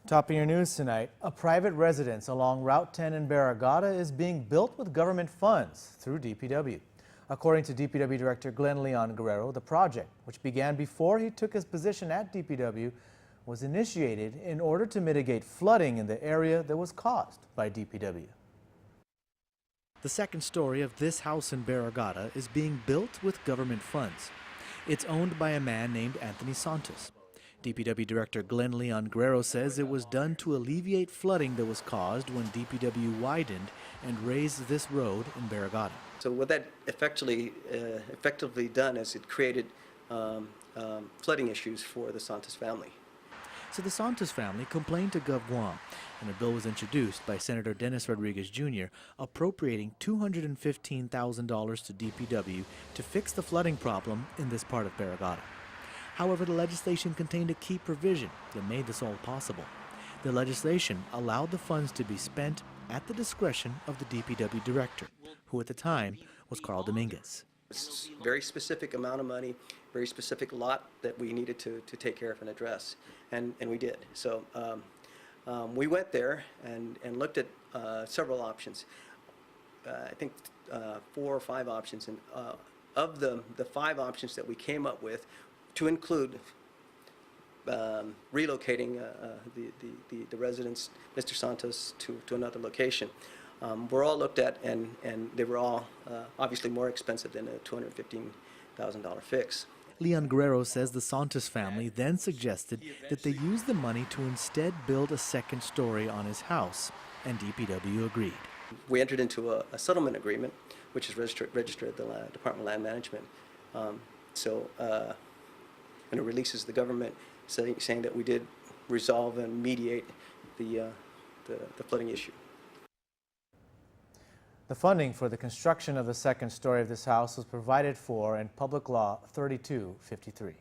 Topping your news tonight, a private residence along Route 10 in Barragata is being built with government funds through DPW. According to DPW Director Glenn Leon Guerrero, the project, which began before he took his position at DPW, was initiated in order to mitigate flooding in the area that was caused by DPW. The second story of this house in Barragata is being built with government funds. It's owned by a man named Anthony Santos. DPW Director Glenn Leon Guerrero says it was done to alleviate flooding that was caused when DPW widened and raised this road in Barragata. So what that effectively done is it created flooding issues for the Santos family. So the Santos family complained to Gov. Guam, and a bill was introduced by Senator Dennis Rodriguez Jr. appropriating $215,000 to DPW to fix the flooding problem in this part of Barragata. However, the legislation contained a key provision that made this all possible. The legislation allowed the funds to be spent at the discretion of the DPW director, who at the time was Carl Dominguez. It's a very specific amount of money, very specific lot that we needed to take care of and address, and we did. So we went there and looked at several options. I think 4 or 5 options, and of the 5 options that we came up with, to include relocating the residence, Mr. Santos, to another location, were all looked at, and they were all obviously more expensive than a $215,000 fix. Leon Guerrero says the Santos family then suggested that they use the money to instead build a second story on his house, and DPW agreed. We entered into a settlement agreement, which is registered at the Department of Land Management. And it releases the government saying that we did resolve and mediate the flooding issue. The funding for the construction of the second story of this house was provided for in Public Law 3253.